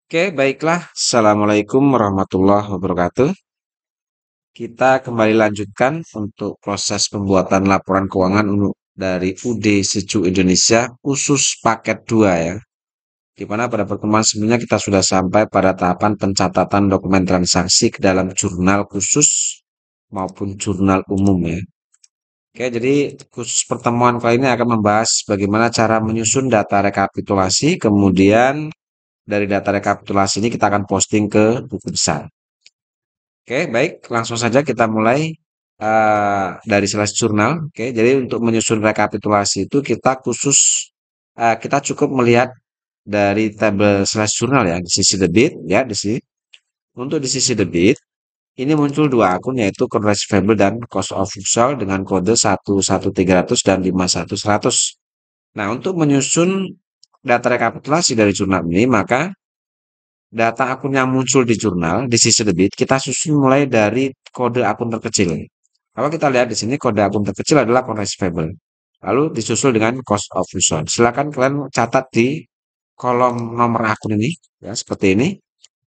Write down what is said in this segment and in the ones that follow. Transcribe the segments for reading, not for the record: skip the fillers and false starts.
Oke, baiklah. Assalamualaikum warahmatullahi wabarakatuh. Kita kembali lanjutkan untuk proses pembuatan laporan keuangan dari UD Secu Indonesia khusus paket 2 ya. Di mana pada pertemuan sebelumnya kita sudah sampai pada tahapan pencatatan dokumen transaksi ke dalam jurnal khusus maupun jurnal umum ya. Oke, jadi khusus pertemuan kali ini akan membahas bagaimana cara menyusun data rekapitulasi, kemudian dari data rekapitulasi ini kita akan posting ke buku besar. Oke, baik. Langsung saja kita mulai dari slash jurnal. Oke, jadi untuk menyusun rekapitulasi itu kita cukup melihat dari tabel slash jurnal ya di sisi debit ya di sini. Untuk di sisi debit ini muncul dua akun yaitu account receivable dan cost of goods sold dengan kode 11300 dan 51100. Nah, untuk menyusun data rekapitulasi dari jurnal ini maka data akun yang muncul di jurnal di sisi debit kita susun mulai dari kode akun terkecil. Kalau kita lihat di sini kode akun terkecil adalah account receivable. Lalu disusul dengan cost of goods sold. Silakan kalian catat di kolom nomor akun ini ya seperti ini.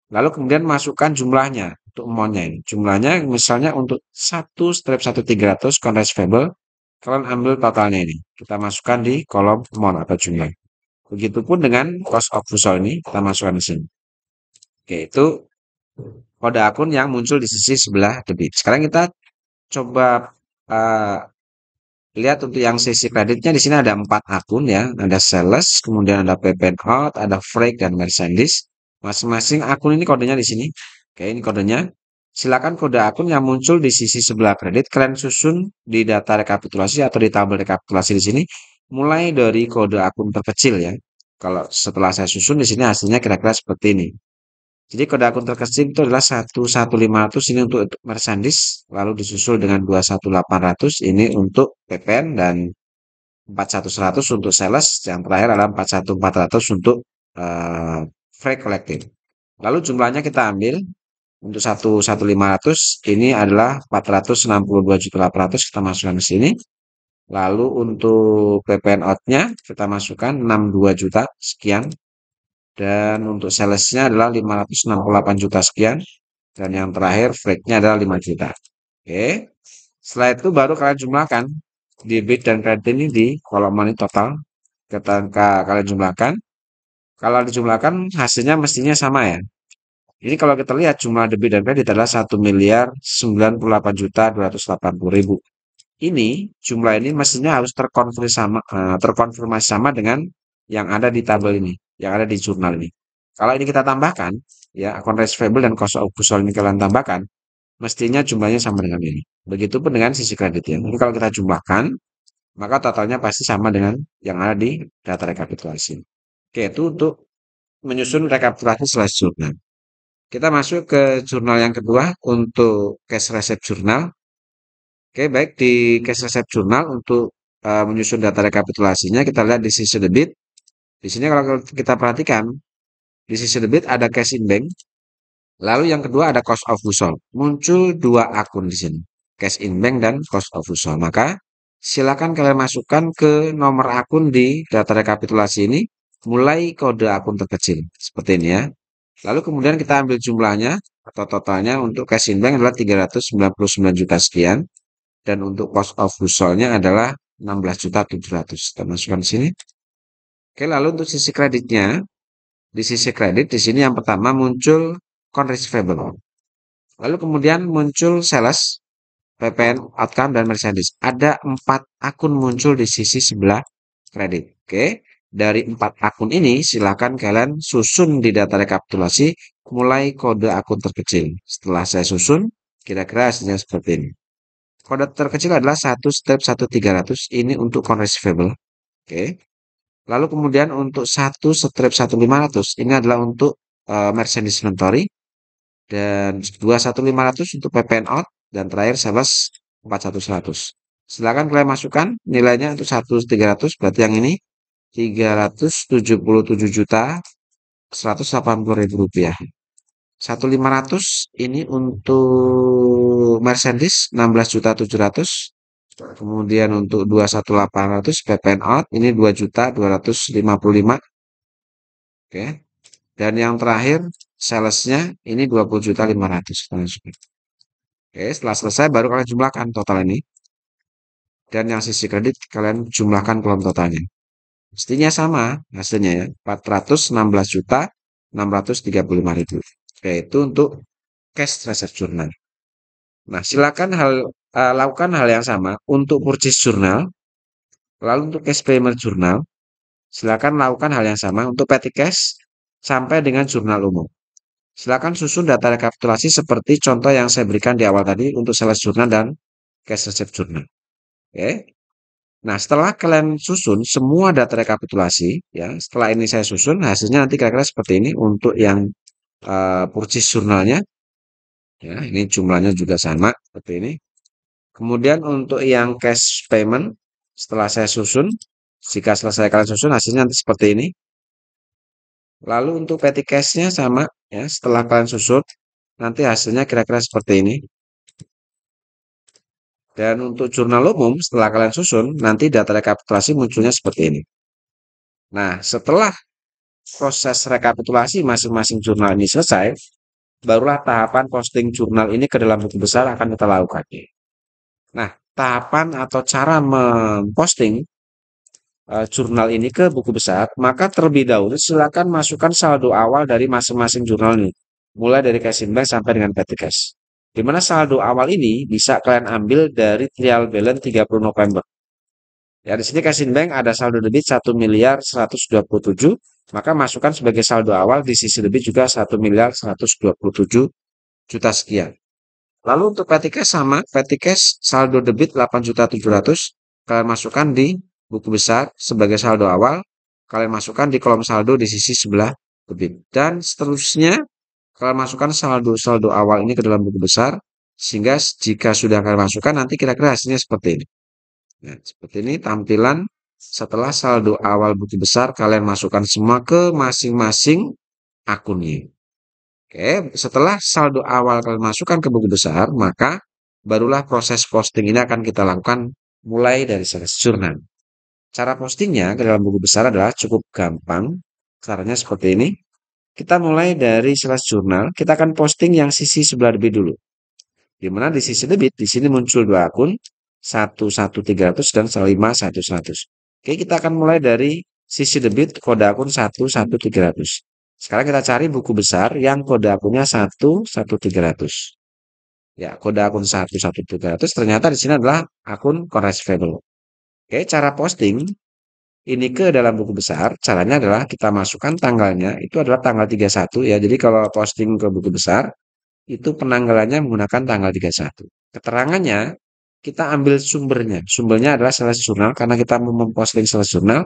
Lalu kemudian masukkan jumlahnya untuk amount-nya ini. Jumlahnya misalnya untuk 1/1300 account receivable kalian ambil totalnya ini. Kita masukkan di kolom amount atau jumlah. Begitupun dengan cost of goods sold ini kita masukkan di sini. Oke, itu kode akun yang muncul di sisi sebelah debit. Sekarang kita coba uh, lihat untuk yang sisi kreditnya di sini ada 4 akun ya, ada sales, kemudian ada PPN out, ada freight dan merchandise. Masing-masing akun ini kodenya di sini. Oke, ini kodenya. Silakan kode akun yang muncul di sisi sebelah kredit kalian susun di data rekapitulasi atau di tabel rekapitulasi di sini mulai dari kode akun terkecil ya. Kalau setelah saya susun di sini hasilnya kira-kira seperti ini. Jadi kode akun terkecil itu adalah 11500 ini untuk merchandise, lalu disusul dengan 21800 ini untuk PPN dan 4100 untuk sales, yang terakhir adalah 41400 untuk freight collecting. Lalu jumlahnya kita ambil untuk 11500 ini adalah 462.800 kita masukkan ke sini. Lalu untuk PPN out-nya kita masukkan 62 juta sekian. Dan untuk salesnya adalah 568 juta sekian. Dan yang terakhir freight-nya adalah 5 juta. Oke. Setelah itu baru kalian jumlahkan debit dan kredit ini di kolom money total. Ketika kalian jumlahkan, kalau dijumlahkan hasilnya mestinya sama ya. Ini kalau kita lihat jumlah debit dan kredit adalah 1.098.280.000. Ini jumlah ini mestinya harus terkonfirmasi sama dengan yang ada di tabel ini, yang ada di jurnal ini. Kalau ini kita tambahkan, ya account receivable dan cost of goods sold ini kalian tambahkan, mestinya jumlahnya sama dengan ini. Begitupun dengan sisi kredit ya. Jadi kalau kita jumlahkan, maka totalnya pasti sama dengan yang ada di data rekapitulasi. Oke, itu untuk menyusun rekapitulasi slash jurnal. Kita masuk ke jurnal yang kedua untuk cash receipt jurnal. Oke, baik di cash receipt jurnal untuk menyusun data rekapitulasinya kita lihat di sisi debit. Di sini kalau kita perhatikan di sisi debit ada cash in bank. Lalu yang kedua ada cost of goods sold. Muncul dua akun di sini. Cash in bank dan cost of goods sold. Maka silakan kalian masukkan ke nomor akun di data rekapitulasi ini mulai kode akun terkecil seperti ini ya. Lalu kemudian kita ambil jumlahnya atau totalnya untuk cash in bank adalah 399 juta sekian dan untuk cost of goods sold-nya adalah 16.700.000. Kita masukkan di sini. Oke, lalu untuk sisi kreditnya, di sisi kredit di sini yang pertama muncul account receivable. Lalu kemudian muncul sales, PPN, outcome, dan merchandise. Ada 4 akun muncul di sisi sebelah kredit. Oke, dari 4 akun ini silakan kalian susun di data rekapitulasi mulai kode akun terkecil. Setelah saya susun, kira-kira hasilnya seperti ini. Kode terkecil adalah 1/1300 ini untuk account receivable. Oke. Lalu kemudian untuk 1/1500 ini adalah untuk merchandise inventory dan 21500 untuk PPN out dan terakhir sales 4100. Silakan kalian masukkan nilainya untuk 1/300 berarti yang ini 377.180.000 rupiah. 1.500 ini untuk merchandise 16.700. Kemudian untuk 21.800 PPN out ini 2.255. Oke. Dan yang terakhir salesnya ini 20.500.000. Oke, setelah selesai baru kalian jumlahkan total ini. Dan yang sisi kredit kalian jumlahkan kolom totalnya. Pastinya sama hasilnya ya, 416.635.000. Yaitu untuk cash reserve journal. Nah, silakan lakukan hal yang sama untuk purchase journal, lalu untuk cash payment journal, silakan lakukan hal yang sama untuk petty cash sampai dengan jurnal umum. Silakan susun data rekapitulasi seperti contoh yang saya berikan di awal tadi untuk sales journal dan cash reserve journal. Oke. Nah, setelah kalian susun semua data rekapitulasi, ya, setelah ini saya susun, hasilnya nanti kira-kira seperti ini untuk yang purchase jurnalnya. Ya, ini jumlahnya juga sama seperti ini. Kemudian untuk yang cash payment, setelah saya susun, jika selesai kalian susun, hasilnya nanti seperti ini. Lalu untuk petty cash-nya sama, ya, setelah kalian susun, nanti hasilnya kira-kira seperti ini. Dan untuk jurnal umum, setelah kalian susun, nanti data rekapitulasi munculnya seperti ini. Nah, setelah proses rekapitulasi masing-masing jurnal ini selesai, barulah tahapan posting jurnal ini ke dalam buku besar akan kita lakukan. Nah, tahapan atau cara memposting jurnal ini ke buku besar, maka terlebih dahulu silakan masukkan saldo awal dari masing-masing jurnal ini, mulai dari cash in bank sampai dengan petty cash. Di mana saldo awal ini bisa kalian ambil dari trial balance 30 November. Ya, di sini cash in bank ada saldo debit 1.127, maka masukkan sebagai saldo awal di sisi debit juga 1.127 juta sekian. Lalu untuk petty cash sama, petty cash saldo debit 8.700.000, kalian masukkan di buku besar sebagai saldo awal, kalian masukkan di kolom saldo di sisi sebelah debit. Dan seterusnya, kalian masukkan saldo-saldo awal ini ke dalam buku besar, sehingga jika sudah kalian masukkan, nanti kira-kira hasilnya seperti ini. Nah, seperti ini tampilan setelah saldo awal buku besar, kalian masukkan semua ke masing-masing akunnya. Oke, setelah saldo awal kalian masukkan ke buku besar, maka barulah proses posting ini akan kita lakukan mulai dari sales journal. Cara postingnya ke dalam buku besar adalah cukup gampang. Caranya seperti ini. Kita mulai dari sales journal, kita akan posting yang sisi sebelah debit dulu. Di mana di sisi debit, di sini muncul dua akun, 11300 dan 51100. Oke, kita akan mulai dari sisi debit kode akun 11300. Sekarang kita cari buku besar yang kode akunnya 11300. Ya, kode akun 11300 ternyata di sini adalah akun Correspondent. Oke, cara posting ini ke dalam buku besar, caranya adalah kita masukkan tanggalnya, itu adalah tanggal 31 ya. Jadi kalau posting ke buku besar, itu penanggalannya menggunakan tanggal 31. Keterangannya, kita ambil sumbernya. Sumbernya adalah sales journal, karena kita mau memposting sales journal,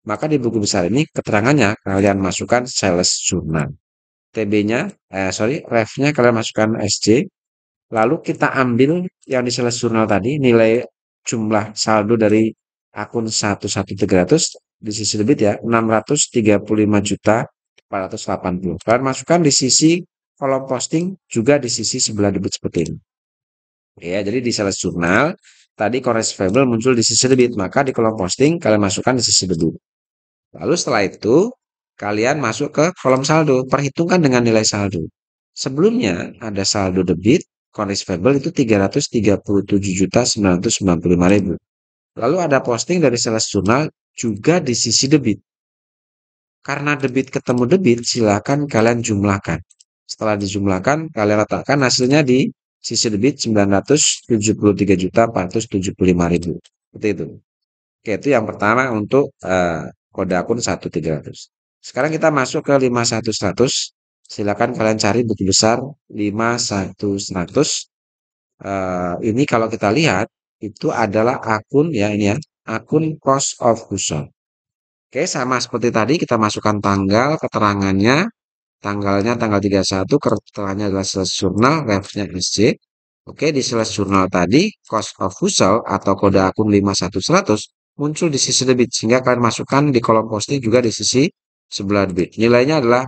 maka di buku besar ini keterangannya kalian masukkan sales journal. TB-nya, ref-nya kalian masukkan SJ. Lalu kita ambil yang di sales journal tadi, nilai jumlah saldo dari akun 11300 di sisi debit ya, 635.480. Kalian masukkan di sisi kolom posting juga di sisi sebelah debit seperti ini. Ya, jadi di sales journal tadi correspondent muncul di sisi debit, maka di kolom posting kalian masukkan di sisi debit. Lalu setelah itu kalian masuk ke kolom saldo, perhitungkan dengan nilai saldo. Sebelumnya ada saldo debit correspondent itu 337.995.000. Lalu ada posting dari sales journal juga di sisi debit. Karena debit ketemu debit, silakan kalian jumlahkan. Setelah dijumlahkan, kalian letakkan hasilnya di sisi debit 973.475.000. Seperti itu. Oke, itu yang pertama untuk kode akun 11300. Sekarang kita masuk ke 51100. Silakan kalian cari buku besar 51100. Ini kalau kita lihat itu adalah akun ya, ini ya, akun cost of goods sold. Oke, sama seperti tadi kita masukkan tanggal, keterangannya, tanggalnya tanggal 31, keterangannya adalah sales journal, refnya SJ. Oke, di sales journal tadi cost of goods sold atau kode akun 51100 muncul di sisi debit, sehingga kalian masukkan di kolom posting juga di sisi sebelah debit. Nilainya adalah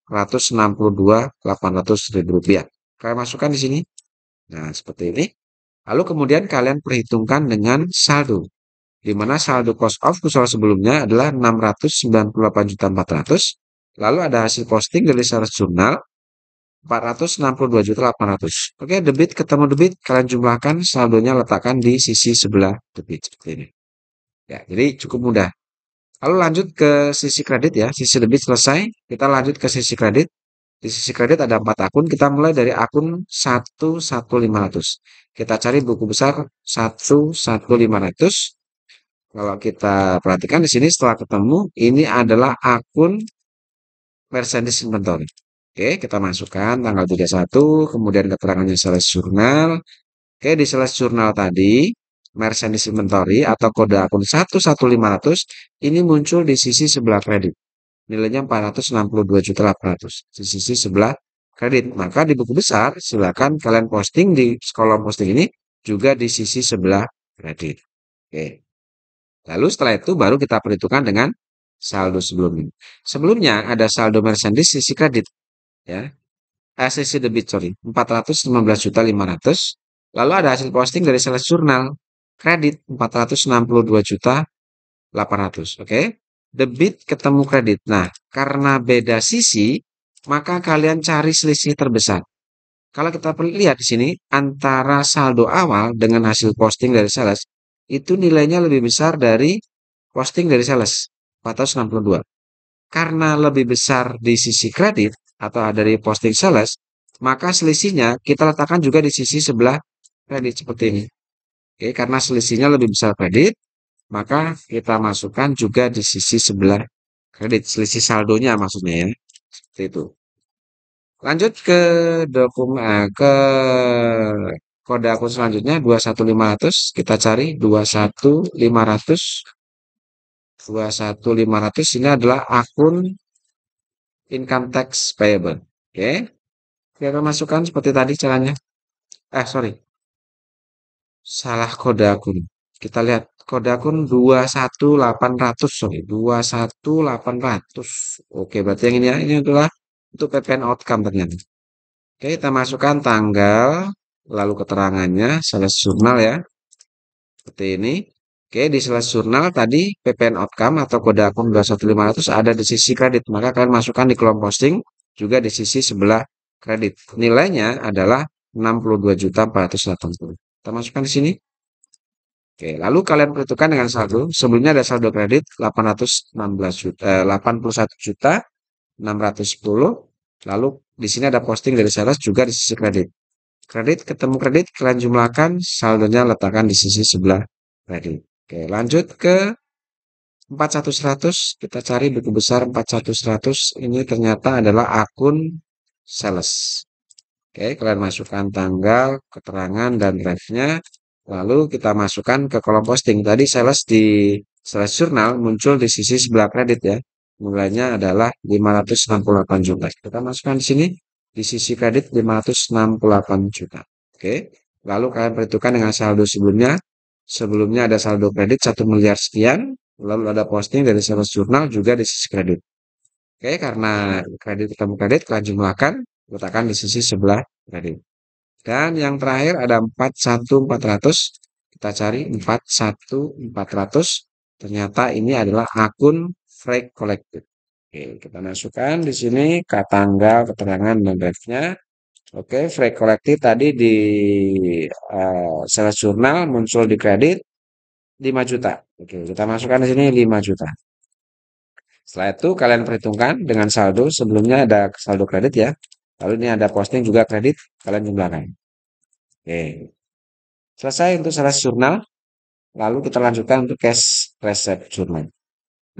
462.800.000 rupiah. Kalian masukkan di sini. Nah, seperti ini. Lalu kemudian kalian perhitungkan dengan saldo, di mana saldo cost of goods sold sebelumnya adalah 698.400.000. Lalu ada hasil posting dari sales jurnal 462.800. Oke, debit ketemu debit, kalian jumlahkan, saldonya letakkan di sisi sebelah debit seperti ini. Ya, jadi cukup mudah. Lalu lanjut ke sisi kredit ya. Sisi debit selesai, kita lanjut ke sisi kredit. Di sisi kredit ada 4 akun, kita mulai dari akun 11500. Kita cari buku besar 11500. Kalau kita perhatikan di sini setelah ketemu, ini adalah akun Mercedes Inventory. Oke, kita masukkan tanggal 31, kemudian keterangannya sales jurnal. Oke, di sales jurnal tadi, Mercedes Inventory atau kode akun 11500 ini muncul di sisi sebelah kredit. Nilainya 462.800 di sisi sebelah kredit. Maka di buku besar, silakan kalian posting di kolom posting ini juga di sisi sebelah kredit. Oke. Lalu setelah itu baru kita perhitungkan dengan saldo sebelumnya. Sebelumnya ada saldo Mercedes sisi kredit ya. Sisi debit sorry, 415.500. Lalu ada hasil posting dari sales jurnal kredit 462.800. Oke. Debit ketemu kredit. Nah, karena beda sisi, maka kalian cari selisih terbesar. Kalau kita lihat di sini, antara saldo awal dengan hasil posting dari sales, itu nilainya lebih besar dari posting dari sales, 462. Karena lebih besar di sisi kredit atau dari posting sales, maka selisihnya kita letakkan juga di sisi sebelah kredit seperti ini. Oke, karena selisihnya lebih besar kredit, maka kita masukkan juga di sisi sebelah kredit, selisih saldonya maksudnya ya. Seperti itu. Lanjut ke ke kode akun selanjutnya 21500, kita cari 21500. 21500 ini adalah akun income tax payable. Oke. Kita masukkan seperti tadi caranya. Sorry. Salah kode akun. Kita lihat kode akun 21800, sorry, 21800. Oke, berarti yang ini ya, ini adalah untuk PPN outcome ternyata. Oke, kita masukkan tanggal, lalu keterangannya, sales jurnal ya, seperti ini. Oke, di sales jurnal tadi PPN outcome atau kode akun 21500 ada di sisi kredit, maka kalian masukkan di kolom posting juga di sisi sebelah kredit. Nilainya adalah 62.480. Kita masukkan di sini. Oke, lalu kalian perhitungkan dengan saldo. Sebelumnya ada saldo kredit 816 juta, 81 juta 610. Lalu di sini ada posting dari sales juga di sisi kredit. Kredit ketemu kredit, kalian jumlahkan, saldonya letakkan di sisi sebelah kredit. Oke, lanjut ke 41100. Kita cari buku besar 41100. Ini ternyata adalah akun sales. Oke, kalian masukkan tanggal, keterangan, dan ref-nya. Lalu kita masukkan ke kolom posting. Tadi sales di sales jurnal muncul di sisi sebelah kredit ya. Mulainya adalah 568 juta. Kita masukkan di sini di sisi kredit 568 juta. Oke. Lalu kalian perhitungkan dengan saldo sebelumnya. Sebelumnya ada saldo kredit 1 miliar sekian. Lalu ada posting dari sales jurnal juga di sisi kredit. Oke, karena kredit ketemu kredit, kalian jumlahkan, letakkan di sisi sebelah kredit. Dan yang terakhir ada 41400. Kita cari 41400. Ternyata ini adalah akun freight collected. Oke, kita masukkan di sini ke tanggal, keterangan, dan ref-nya. Oke, freight collected tadi di sales jurnal muncul di kredit 5 juta. Oke, kita masukkan di sini 5 juta. Setelah itu kalian perhitungkan dengan saldo. Sebelumnya ada saldo kredit ya. Lalu ini ada posting juga kredit. Kalian jumlahkan. Oke. Selesai untuk sales jurnal. Lalu kita lanjutkan untuk cash receipt jurnal.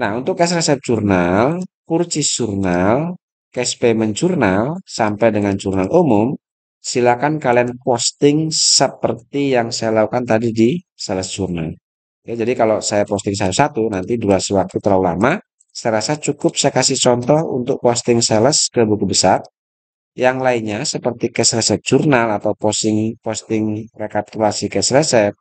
Nah, untuk cash receipt jurnal, purchase jurnal, cash payment jurnal, sampai dengan jurnal umum, silakan kalian posting seperti yang saya lakukan tadi di sales jurnal. Ya, jadi kalau saya posting satu, nanti durasi waktu terlalu lama. Saya rasa cukup saya kasih contoh untuk posting sales ke buku besar. Yang lainnya seperti cash receipt jurnal atau posting rekapitulasi cash receipt,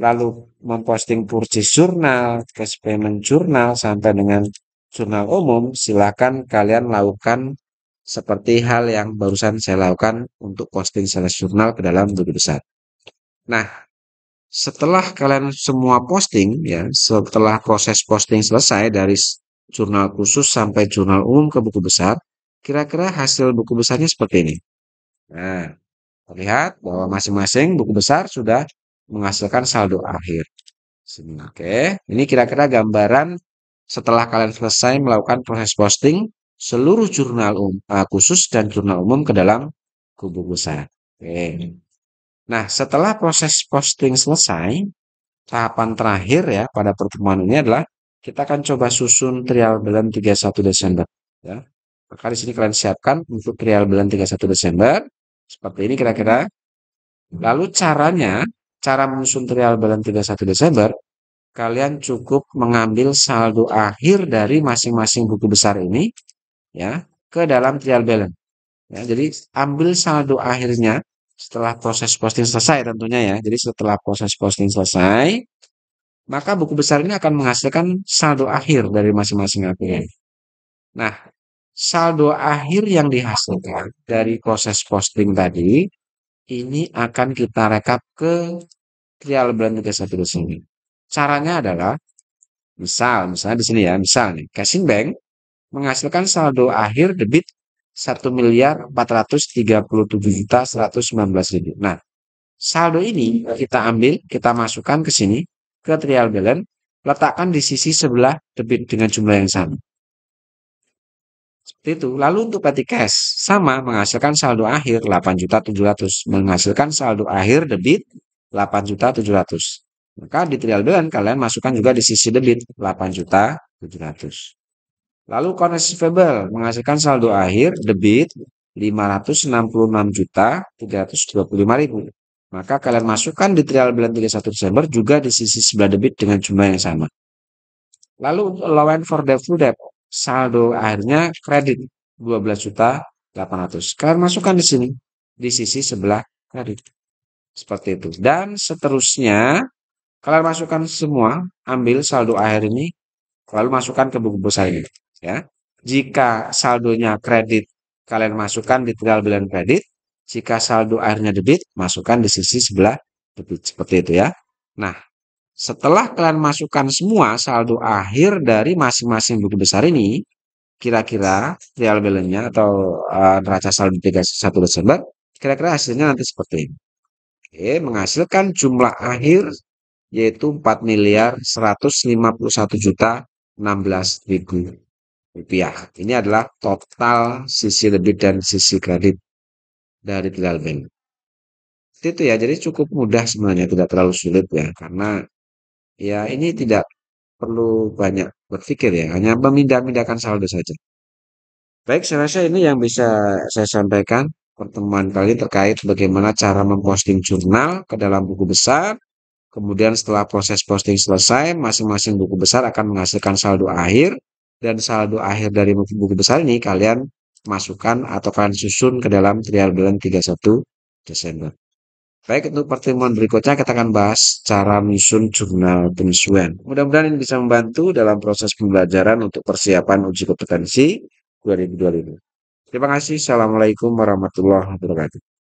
lalu memposting purchase jurnal, cash payment jurnal, sampai dengan jurnal umum, silakan kalian lakukan seperti hal yang barusan saya lakukan untuk posting sales jurnal ke dalam buku besar. Nah, setelah kalian semua posting ya, setelah proses posting selesai dari jurnal khusus sampai jurnal umum ke buku besar, kira-kira hasil buku besarnya seperti ini. Nah, terlihat bahwa masing-masing buku besar sudah menghasilkan saldo akhir. Oke, ini kira-kira gambaran setelah kalian selesai melakukan proses posting seluruh jurnal khusus dan jurnal umum ke dalam buku besar. Oke. Nah, setelah proses posting selesai, tahapan terakhir ya pada pertemuan ini adalah kita akan coba susun trial balance 31 Desember ya. Maka di sini kalian siapkan untuk trial balance 31 Desember. Seperti ini kira-kira. Lalu cara menyusun trial balance 31 Desember, kalian cukup mengambil saldo akhir dari masing-masing buku besar ini ya ke dalam trial balance. Ya, jadi ambil saldo akhirnya setelah proses posting selesai tentunya ya. Jadi setelah proses posting selesai, maka buku besar ini akan menghasilkan saldo akhir dari masing-masing APN. Nah, saldo akhir yang dihasilkan dari proses posting tadi, ini akan kita rekap ke trial balance 31 di sini. Caranya adalah, misalnya di sini ya, misal nih, Casing Bank menghasilkan saldo akhir debit 1.437.119.000. Nah, saldo ini kita ambil, kita masukkan ke sini, ke trial balance, letakkan di sisi sebelah debit dengan jumlah yang sama. Seperti itu. Lalu untuk petty cash, sama menghasilkan saldo akhir 8.700.000, menghasilkan saldo akhir debit 8.700.000. Maka di trial balance kalian masukkan juga di sisi debit 8.700.000. Lalu account receivable menghasilkan saldo akhir debit 566.325.000. Maka kalian masukkan di trial balance 31 Desember juga di sisi sebelah debit dengan jumlah yang sama. Lalu untuk allowance for debt full debt, saldo akhirnya kredit 12.800.000. Kalian masukkan di sini di sisi sebelah kredit. Seperti itu. Dan seterusnya kalian masukkan semua, ambil saldo akhir ini, lalu masukkan ke buku besar ini. Ya. Jika saldonya kredit, kalian masukkan di trial balance kredit. Jika saldo akhirnya debit, masukkan di sisi sebelah debit. Seperti itu ya. Nah, setelah kalian masukkan semua saldo akhir dari masing-masing buku besar ini, kira-kira trial balance-nya atau neraca saldo 31 Desember, kira-kira hasilnya nanti seperti ini. Oke, menghasilkan jumlah akhir yaitu 4.151.016.000 rupiah. Ini adalah total sisi debit dan sisi kredit dari trial balance. Itu ya, jadi cukup mudah sebenarnya, tidak terlalu sulit ya, karena ya ini tidak perlu banyak berpikir ya, hanya memindah-mindahkan saldo saja. Baik, saya rasa ini yang bisa saya sampaikan pertemuan kali terkait bagaimana cara memposting jurnal ke dalam buku besar. Kemudian setelah proses posting selesai, masing-masing buku besar akan menghasilkan saldo akhir. Dan saldo akhir dari buku besar ini kalian masukkan atau kalian susun ke dalam trial balance 31 Desember. Baik, untuk pertemuan berikutnya kita akan bahas cara menyusun jurnal penyesuaian. Mudah-mudahan ini bisa membantu dalam proses pembelajaran untuk persiapan uji kompetensi 2025. Terima kasih. Assalamualaikum warahmatullahi wabarakatuh.